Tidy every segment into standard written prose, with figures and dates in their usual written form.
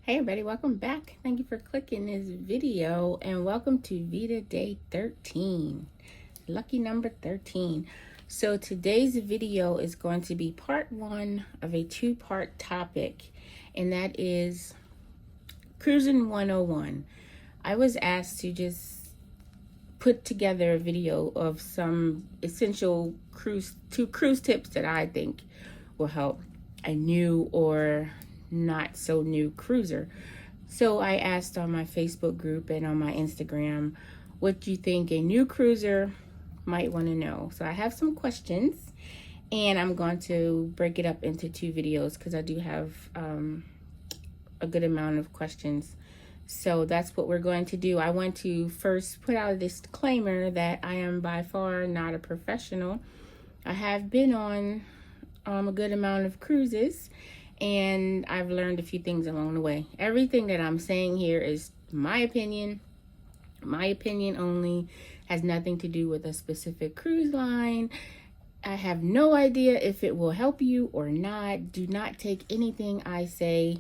Hey everybody, welcome back. Thank you for clicking this video and welcome to VEDA day 13. Lucky number 13. So today's video is going to be part one of a two-part topic, and that is Cruising 101. I was asked to just put together a video of some essential cruise tips that I think will help a new or not so new cruiser. So I asked on my Facebook group and on my Instagram, what do you think a new cruiser might want to know? So I have some questions, and I'm going to break it up into two videos because I do have a good amount of questions. So that's what we're going to do. I want to first put out a disclaimer that I am by far not a professional. I have been on a good amount of cruises, and I've learned a few things along the way. Everything that I'm saying here is my opinion only, has nothing to do with a specific cruise line. I have no idea if it will help you or not. Do not take anything I say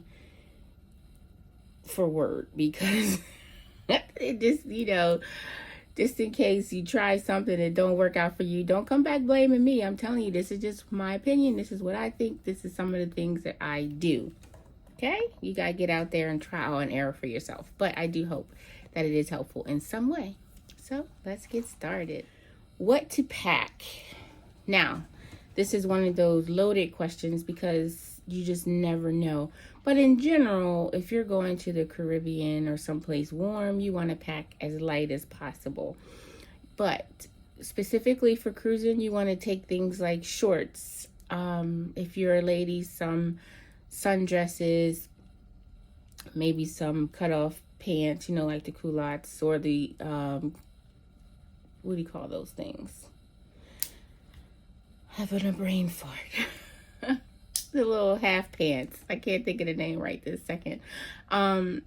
for word, because it just, just in case you try something that don't work out for you, don't come back blaming me. I'm telling you, this is just my opinion. This is what I think. This is some of the things that I do. Okay? You got to get out there and trial and error for yourself. But I do hope that it is helpful in some way. So let's get started. What to pack? Now, this is one of those loaded questions because you just never know. But in general, if you're going to the Caribbean or someplace warm, you want to pack as light as possible. But specifically for cruising, you want to take things like shorts. If you're a lady, some sundresses, maybe some cutoff pants, like the culottes or the, what do you call those things? Having a brain fart. The little half pants. I can't think of the name right this second. And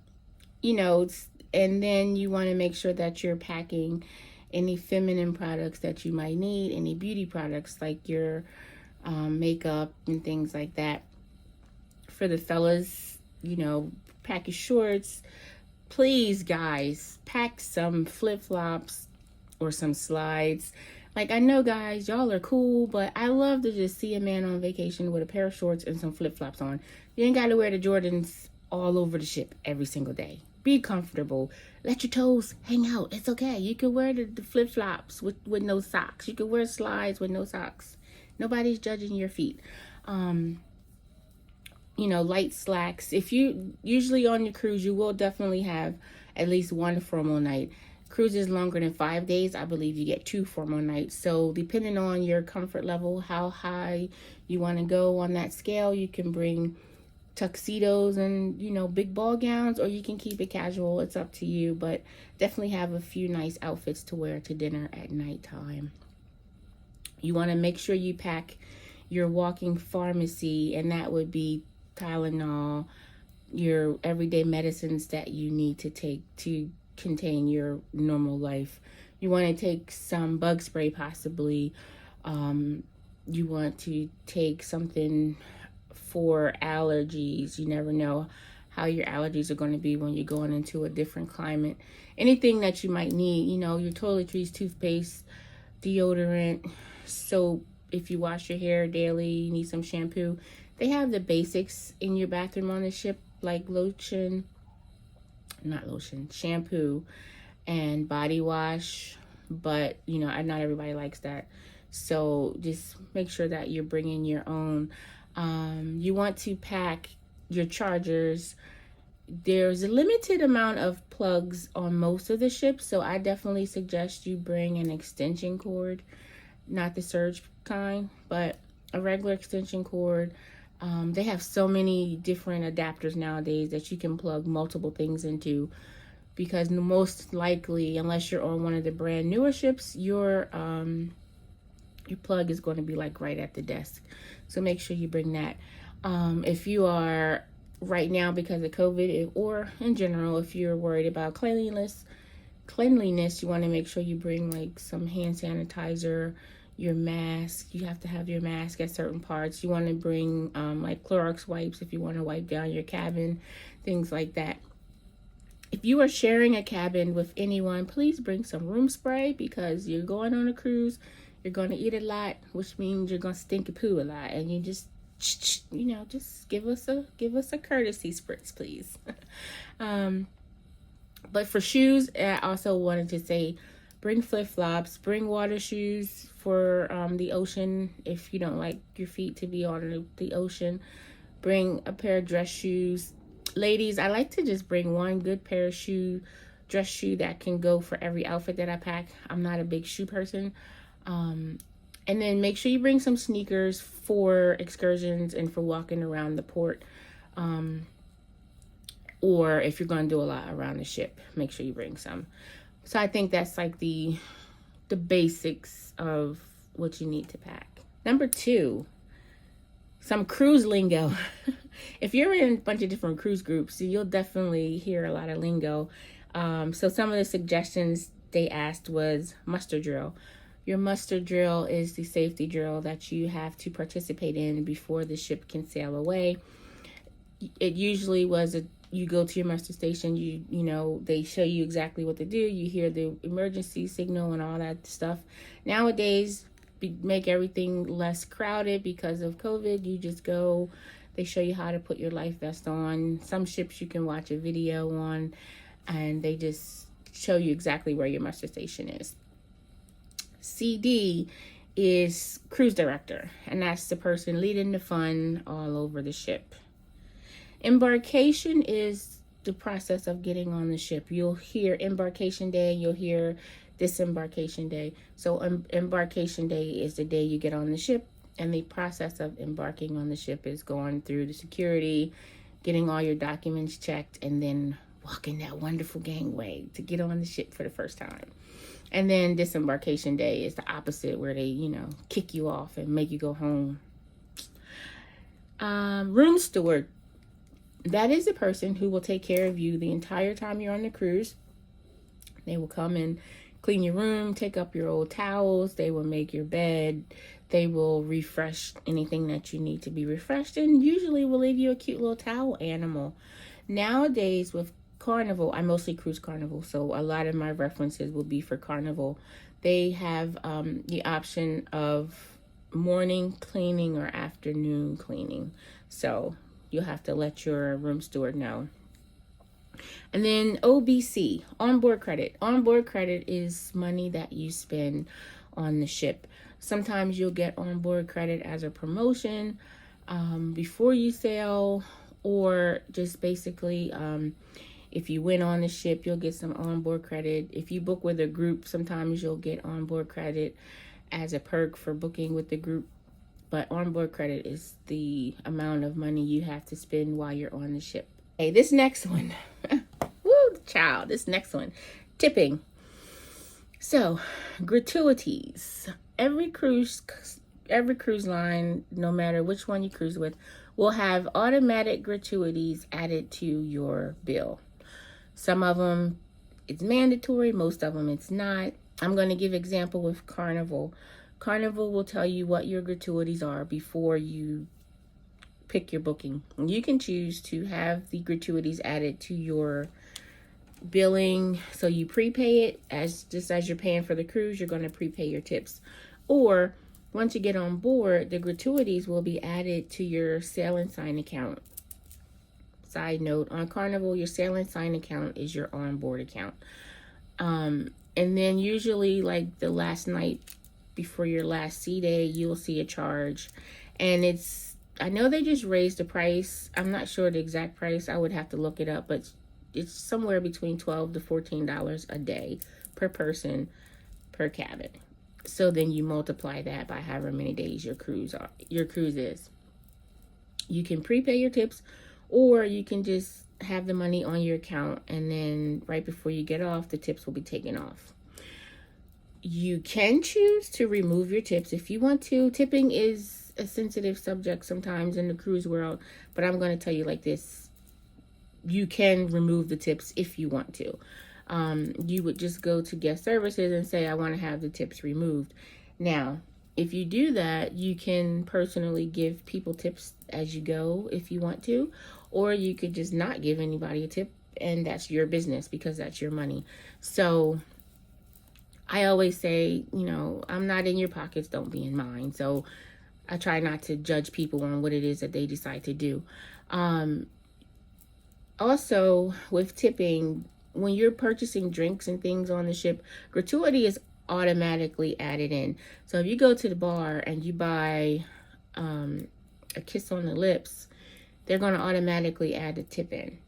then you want to make sure that you're packing any feminine products that you might need, any beauty products like your makeup and things like that. For the fellas, pack your shorts. Please, guys, pack some flip-flops or some slides. Like, I know, guys, y'all are cool, but I love to just see a man on vacation with a pair of shorts and some flip-flops on. You ain't got to wear the Jordans all over the ship every single day. Be comfortable. Let your toes hang out. It's okay. You can wear the flip-flops with no socks. You can wear slides with no socks. Nobody's judging your feet. Light slacks. If you usually on your cruise, you will definitely have at least one formal night. Cruises longer than 5 days, I believe you get 2 formal nights. So depending on your comfort level, how high you want to go on that scale, you can bring tuxedos and, big ball gowns, or you can keep it casual. It's up to you, but definitely have a few nice outfits to wear to dinner at nighttime. You want to make sure you pack your walking pharmacy, and that would be Tylenol, your everyday medicines that you need to take to contain your normal life. You want to take some bug spray, possibly. You want to take something for allergies. You never know how your allergies are going to be when you're going into a different climate. Anything that you might need, your toiletries, toothpaste, deodorant, soap. If you wash your hair daily, you need some shampoo. They have the basics in your bathroom on the ship, like shampoo and body wash, but not everybody likes that. So just make sure that you're bringing your own. You want to pack your chargers. There's a limited amount of plugs on most of the ships, so I definitely suggest you bring an extension cord, not the surge kind, but a regular extension cord. They have so many different adapters nowadays that you can plug multiple things into, because most likely, unless you're on one of the brand newer ships, your plug is going to be like right at the desk. So make sure you bring that. If you are right now, because of COVID, or in general, if you're worried about cleanliness, you want to make sure you bring like some hand sanitizer, your mask. You have to have your mask at certain parts. You want to bring like Clorox wipes if you want to wipe down your cabin, things like that. If you are sharing a cabin with anyone, please bring some room spray, because you're going on a cruise. You're going to eat a lot, which means you're going to stink and poo a lot. And you just, you know, just give us a courtesy spritz, please. But for shoes, I also wanted to say, bring flip-flops, bring water shoes for the ocean if you don't like your feet to be on the ocean. Bring a pair of dress shoes. Ladies, I like to just bring one good pair of dress shoe that can go for every outfit that I pack. I'm not a big shoe person. And then make sure you bring some sneakers for excursions and for walking around the port. Or if you're going to do a lot around the ship, make sure you bring some. So I think that's like the basics of what you need to pack. Number 2, some cruise lingo. If you're in a bunch of different cruise groups, you'll definitely hear a lot of lingo. So some of the suggestions they asked was muster drill. Your muster drill is the safety drill that you have to participate in before the ship can sail away. It usually was you go to your muster station, you know, they show you exactly what to do. You hear the emergency signal and all that stuff. Nowadays, make everything less crowded because of COVID. You just go, they show you how to put your life vest on. Some ships you can watch a video on, and they just show you exactly where your muster station is. CD is cruise director, and that's the person leading the fun all over the ship. Embarkation is the process of getting on the ship. You'll hear embarkation day, you'll hear disembarkation day. So embarkation day is the day you get on the ship, and the process of embarking on the ship is going through the security, getting all your documents checked, and then walking that wonderful gangway to get on the ship for the first time. And then disembarkation day is the opposite, where they, you know, kick you off and make you go home. Room steward. That is the person who will take care of you the entire time you're on the cruise. They will come and clean your room, take up your old towels. They will make your bed. They will refresh anything that you need to be refreshed, and usually will leave you a cute little towel animal. Nowadays with Carnival, I mostly cruise Carnival, so a lot of my references will be for Carnival. They have the option of morning cleaning or afternoon cleaning. So you'll have to let your room steward know. And then OBC, onboard credit. Onboard credit is money that you spend on the ship. Sometimes you'll get onboard credit as a promotion before you sail, or just basically if you went on the ship, you'll get some onboard credit. If you book with a group, sometimes you'll get onboard credit as a perk for booking with the group. But onboard credit is the amount of money you have to spend while you're on the ship. Hey, this next one. Woo, child, this next one. Tipping. So, gratuities. Every cruise line, no matter which one you cruise with, will have automatic gratuities added to your bill. Some of them it's mandatory, most of them it's not. I'm going to give example with Carnival. Carnival will tell you what your gratuities are before you pick your booking. You can choose to have the gratuities added to your billing, so you prepay it as you're paying for the cruise. You're going to prepay your tips, or once you get on board, the gratuities will be added to your sail and sign account. Side note, on Carnival, your sail and sign account is your onboard account. And then usually like the last night before your last sea day, you'll see a charge, and I know they just raised the price. I'm not sure the exact price. I would have to look it up, but it's somewhere between $12 to $14 a day per person per cabin. So then you multiply that by however many days your cruise is. You can prepay your tips, or you can just have the money on your account, and then right before you get off, the tips will be taken off. You can choose to remove your tips if you want to. Tipping is a sensitive subject sometimes in the cruise world, but I'm going to tell you like this. You can remove the tips if you want to. You would just go to guest services and say, I want to have the tips removed. Now, if you do that, you can personally give people tips as you go if you want to, or you could just not give anybody a tip, and that's your business because that's your money. So I always say, I'm not in your pockets, don't be in mine. So I try not to judge people on what it is that they decide to do. Also, with tipping, when you're purchasing drinks and things on the ship, gratuity is automatically added in. So if you go to the bar and you buy a kiss on the lips, they're going to automatically add a tip in.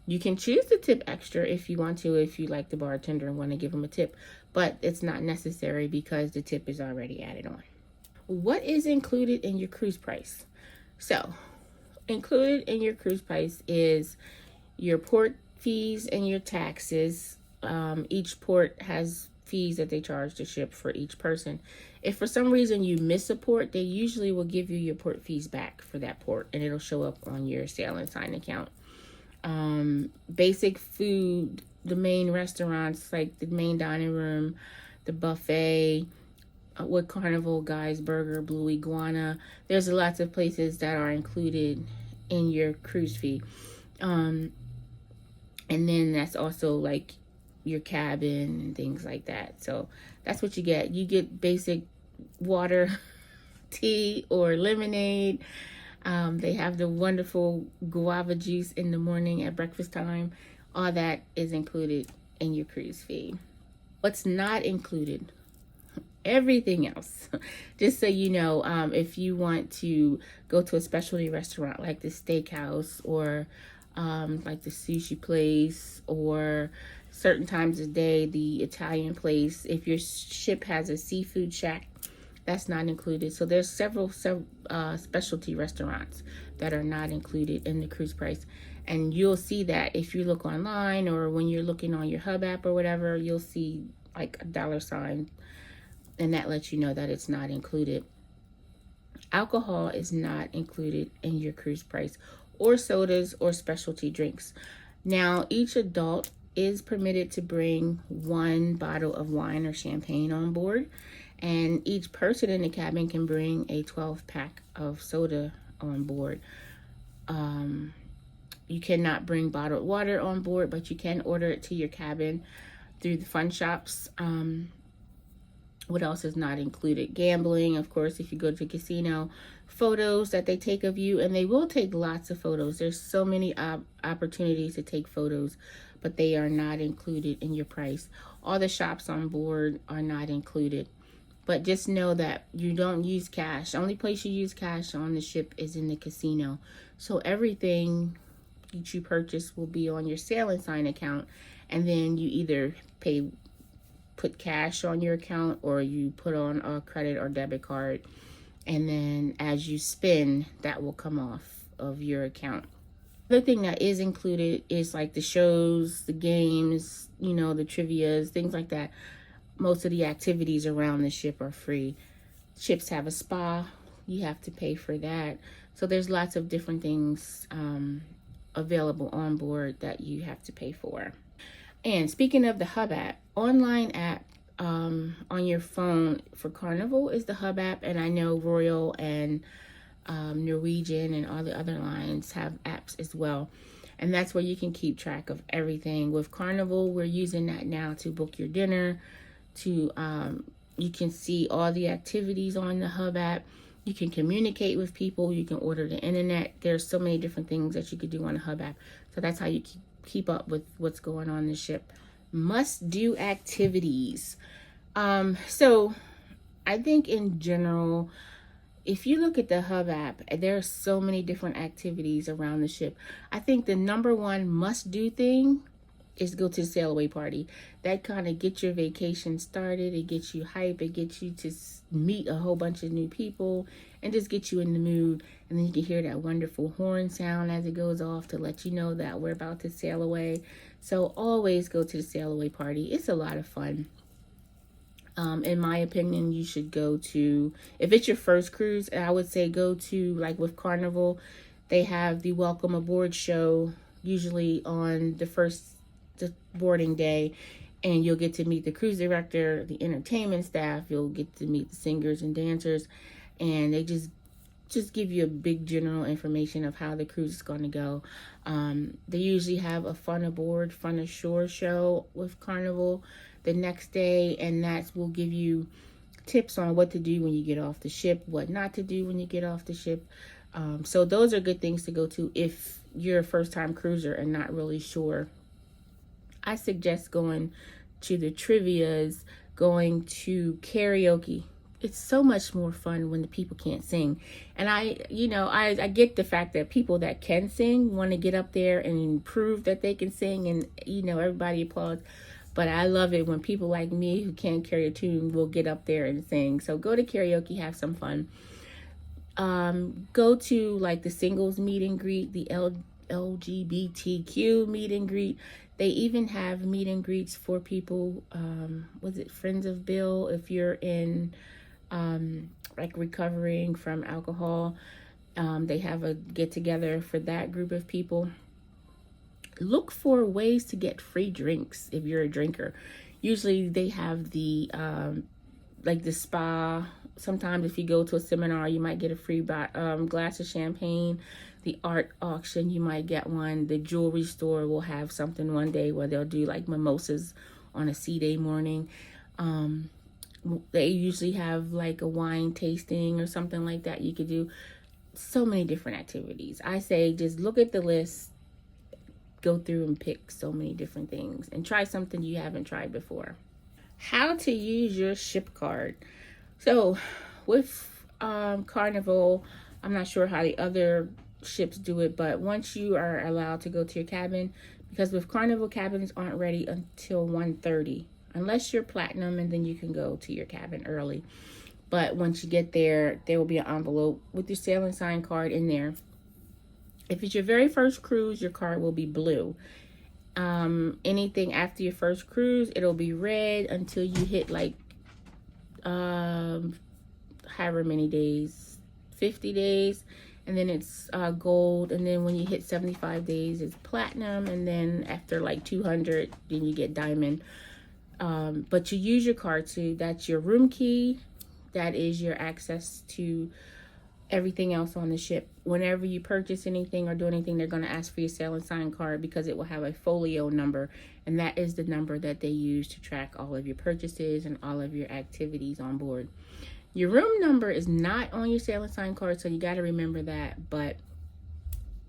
You can choose to tip extra if you want to, if you like the bartender and want to give them a tip, but it's not necessary because the tip is already added on. What is included in your cruise price? So, included in your cruise price is your port fees and your taxes. Each port has fees that they charge the ship for each person. If for some reason you miss a port, they usually will give you your port fees back for that port, and it'll show up on your sail and sign account. Basic food, the main restaurants like the main dining room, the buffet, with Carnival, Guy's Burger, Blue Iguana. There's lots of places that are included in your cruise fee. And then that's also like your cabin and things like that. So that's what you get. You get basic water, tea, or lemonade. They have the wonderful guava juice in the morning at breakfast time. All that is included in your cruise fee. What's not included? Everything else. Just so you know, if you want to go to a specialty restaurant like the steakhouse or like the sushi place, or certain times of day, the Italian place, if your ship has a seafood shack, that's not included. So there's several specialty restaurants that are not included in the cruise price. And you'll see that if you look online or when you're looking on your Hub app or whatever, you'll see like a $, and that lets you know that it's not included. Alcohol is not included in your cruise price, or sodas or specialty drinks. Now, each adult is permitted to bring 1 bottle of wine or champagne on board, and each person in the cabin can bring a 12-pack of soda on board. You cannot bring bottled water on board, but you can order it to your cabin through the fun shops. What else is not included? Gambling, of course, if you go to a casino. Photos that they take of you, and they will take lots of photos. There's so many opportunities to take photos, but they are not included in your price. All the shops on board are not included. But just know that you don't use cash. The only place you use cash on the ship is in the casino. So everything that you purchase will be on your sail and sign account, and then you either put cash on your account, or you put on a credit or debit card, and then as you spend, that will come off of your account. The thing that is included is like the shows, the games, the trivias, things like that. Most of the activities around the ship are free. Ships have a spa. You have to pay for that. So there's lots of different things available on board that you have to pay for. And speaking of the Hub app, online app on your phone for Carnival is the Hub app, and I know Royal and Norwegian and all the other lines have apps as well, and that's where you can keep track of everything. With Carnival, we're using that now to book your dinner, to you can see all the activities on the Hub app. You can communicate with people. You can order the internet. There's so many different things that you could do on the Hub app. So that's how you keep up with what's going on the ship. Must do activities. So I think in general, if you look at the Hub app, there are so many different activities around the ship. I think the number one must do thing is go to the sail away party. That kind of gets your vacation started. It gets you hype. It gets you to meet a whole bunch of new people and just get you in the mood. And then you can hear that wonderful horn sound as it goes off to let you know that we're about to sail away. So always go to the sail away party. It's a lot of fun. In my opinion, you should go to, if it's your first cruise, I would say go to, like with Carnival, they have the welcome aboard show usually on the boarding day, and you'll get to meet the cruise director, the entertainment staff. You'll get to meet the singers and dancers, and they just give you a big general information of how the cruise is going to go. They usually have a fun aboard, fun ashore show with Carnival the next day, and that will give you tips on what to do when you get off the ship, what not to do when you get off the ship. So those are good things to go to if you're a first-time cruiser and not really sure. I suggest going to the trivias, going to karaoke. It's so much more fun when the people can't sing. And I get the fact that people that can sing want to get up there and prove that they can sing, and everybody applauds. But I love it when people like me who can't carry a tune will get up there and sing. So go to karaoke, have some fun. Go to like the singles meet and greet, the LGBTQ meet and greet. They even have meet and greets for people, was it Friends of Bill, if you're in like recovering from alcohol. They have a get together for that group of people. Look for ways to get free drinks if you're a drinker. Usually they have the like the spa. Sometimes if you go to a seminar, you might get a free glass of champagne. The art auction, you might get one. The jewelry store will have something one day where they'll do like mimosas on a sea day morning. They usually have like a wine tasting or something like that you could do. So many different activities. I say just look at the list, go through and pick so many different things, and try something you haven't tried before. How to use your ship card. So with Carnival, I'm not sure how the other ships do it, but once you are allowed to go to your cabin, because with Carnival, cabins aren't ready until 1:30, unless you're platinum, and then you can go to your cabin early. But once you get there, there will be an envelope with your sailing sign card in there. If it's your very first cruise, your card will be blue. Anything after your first cruise, it'll be red until you hit like however many days, 50 days, and then it's gold, and then when you hit 75 days it's platinum, and then after like 200 then you get diamond. But you use your card too. That's your room key, that is your access to everything else on the ship. Whenever you purchase anything or do anything, they're going to ask for your sailing sign card, because it will have a folio number, and that is the number that they use to track all of your purchases and all of your activities on board. Your room number is not on your sailing sign card, so you got to remember that, but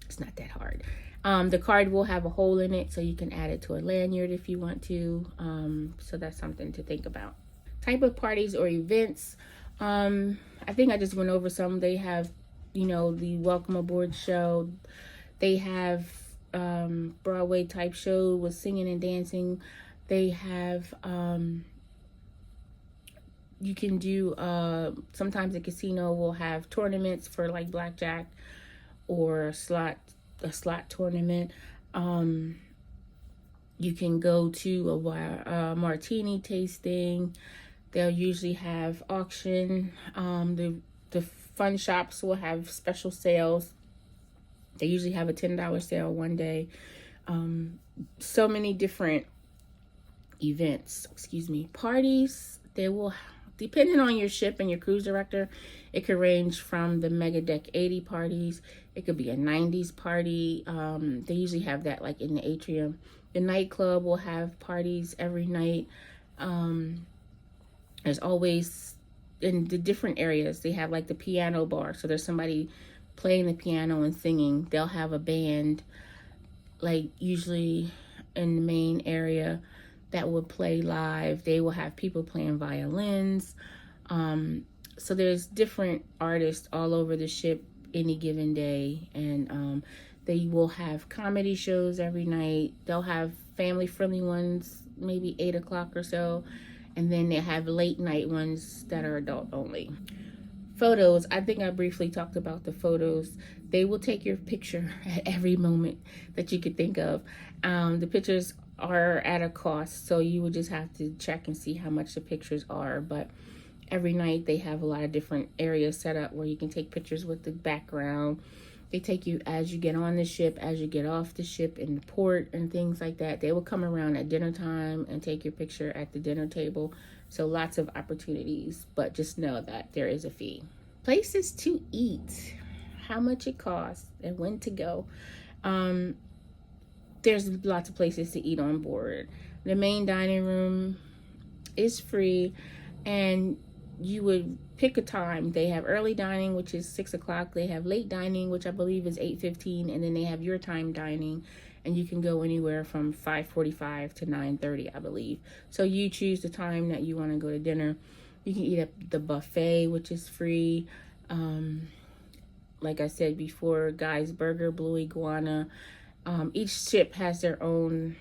it's not that hard. The card will have a hole in it, so you can add it to a lanyard if you want to. So that's something to think about. Type of parties or events. I think I just went over some. They have, the Welcome Aboard show. They have Broadway type show with singing and dancing. They have, you can do, sometimes the casino will have tournaments for like blackjack or a slot tournament. You can go to a martini tasting. They'll usually have auction. The fun shops will have special sales. They usually have a $10 sale one day. So many different events, parties. They will, depending on your ship and your cruise director, it could range from the Mega Deck 80 parties. It could be a 90s party. They usually have that like in the atrium. The nightclub will have parties every night. There's always, in the different areas, they have like the piano bar. So there's somebody playing the piano and singing. They'll have a band, like usually in the main area, that will play live. They will have people playing violins. So there's different artists all over the ship any given day. And they will have comedy shows every night. They'll have family-friendly ones, maybe 8 o'clock or so. And then they have late night ones that are adult only. Photos, I think I briefly talked about the photos. They will take your picture at every moment that you could think of. The pictures are at a cost, so you would just have to check and see how much the pictures are. But every night they have a lot of different areas set up where you can take pictures with the background. They take you as you get on the ship, as you get off the ship in the port and things like that. They will come around at dinner time and take your picture at the dinner table. So lots of opportunities, but just know that there is a fee. Places to eat, how much it costs and when to go. There's lots of places to eat on board. The main dining room is free, and you would pick a time. They have early dining, which is 6 o'clock. They have late dining, which I believe is 8:15, and then they have your time dining, and you can go anywhere from 5:45 to 9:30, I believe. So you choose the time that you want to go to dinner. You can eat at the buffet, which is free. Like I said before, Guy's Burger, Blue Iguana. Each ship has their own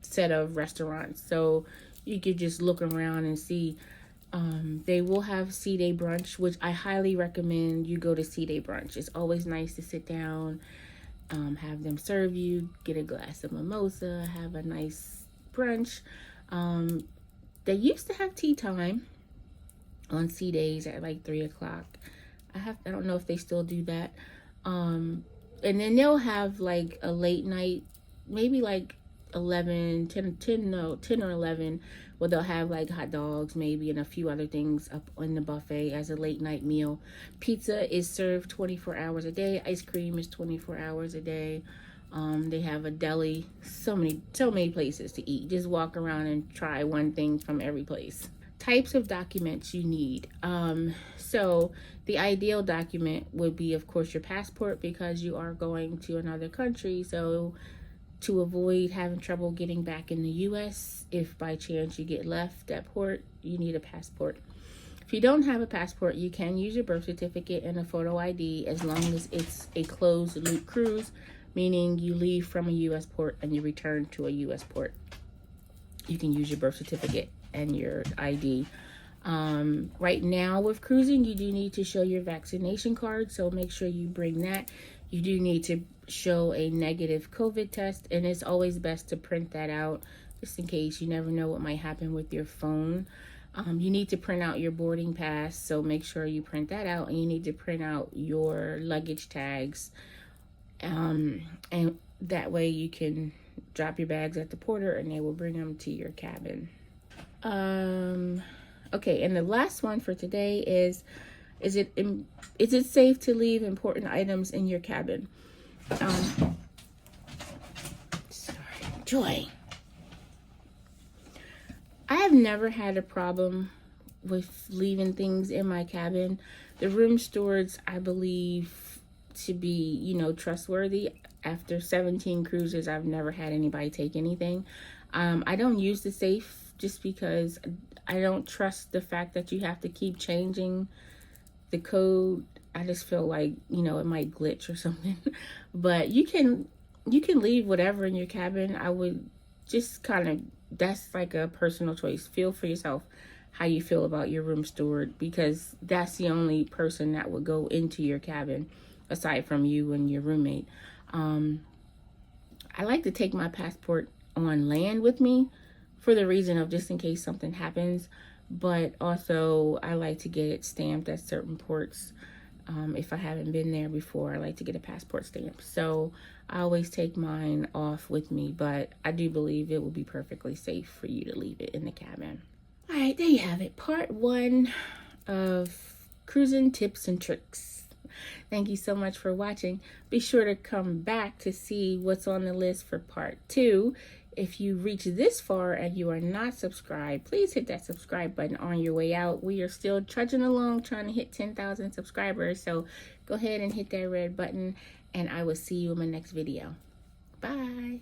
set of restaurants, so you could just look around and see. They will have sea day brunch, which I highly recommend you go to sea day brunch. It's always nice to sit down, have them serve you, get a glass of mimosa, have a nice brunch. They used to have tea time on sea days at like 3 o'clock. I don't know if they still do that. And then they'll have like a late night, maybe like 10 or 11, where they'll have like hot dogs maybe and a few other things up on the buffet as a late night meal. Pizza is served 24 hours a day. Ice cream is 24 hours a day. They have a deli. So many places to eat. Just walk around and try one thing from every place. Types of documents you need. So the ideal document would be, of course, your passport, because you are going to another country. So to avoid having trouble getting back in the U.S., if by chance you get left at port, you need a passport. If you don't have a passport, you can use your birth certificate and a photo ID, as long as it's a closed loop cruise, meaning you leave from a U.S. port and you return to a U.S. port. You can use your birth certificate and your ID. Right now with cruising, you do need to show your vaccination card, so make sure you bring that. You do need to show a negative COVID test, and it's always best to print that out, just in case. You never know what might happen with your phone. You need to print out your boarding pass, so make sure you print that out, and you need to print out your luggage tags, and that way you can drop your bags at the porter and they will bring them to your cabin. Okay, and the last one for today is it safe to leave important items in your cabin? Sorry, Joy. I have never had a problem with leaving things in my cabin. The room stewards, I believe to be, trustworthy. After 17 cruises, I've never had anybody take anything. I don't use the safe just because I don't trust the fact that you have to keep changing the code. I just feel like, it might glitch or something. But you can leave whatever in your cabin. I would just that's like a personal choice. Feel for yourself how you feel about your room steward, because that's the only person that would go into your cabin aside from you and your roommate. I like to take my passport on land with me for the reason of just in case something happens, but also I like to get it stamped at certain ports. If I haven't been there before, I like to get a passport stamp. So I always take mine off with me, but I do believe it will be perfectly safe for you to leave it in the cabin. All right, there you have it. Part 1 of cruising tips and tricks. Thank you so much for watching. Be sure to come back to see what's on the list for part 2. If you reach this far and you are not subscribed, please hit that subscribe button on your way out. We are still trudging along trying to hit 10,000 subscribers. So go ahead and hit that red button, and I will see you in my next video. Bye.